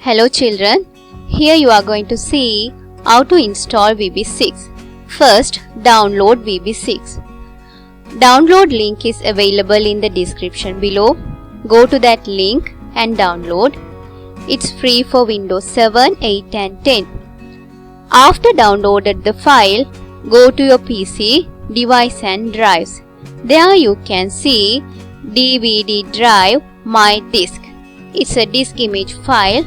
Hello children, here you are going to see how to install VB6. First, download VB6. Download link is available in the description below. Go to that link and download. It's free for Windows 7, 8 and 10. After downloaded the file, go to your PC, device and drives. There you can see DVD drive My Disk. It's a disk image file.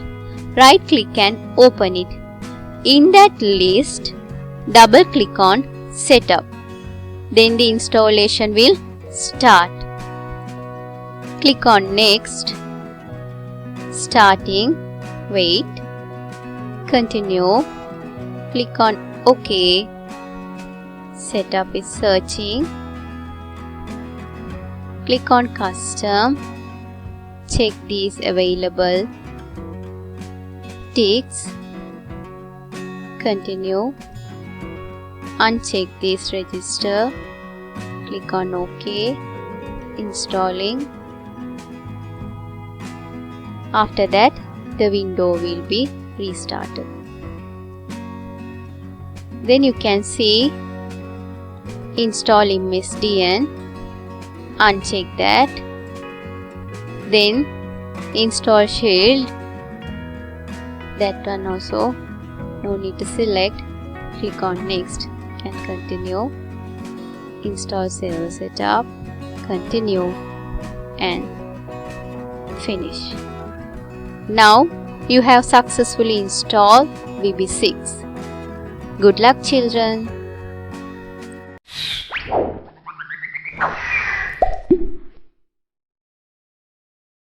Right click and open it. In that list, double click on Setup. Then the installation will start. Click on Next. Starting. Wait. Continue. Click on OK. Setup is searching. Click on Custom. Check these available ticks. Continue. Uncheck this register. Click on OK. Installing. After that, the window will be restarted. Then you can see install MSDN. Uncheck that. Then install Shield. That one also no need to select. Click on Next and continue. Install Server Setup. Continue and finish. Now you have successfully installed VB6. Good luck children.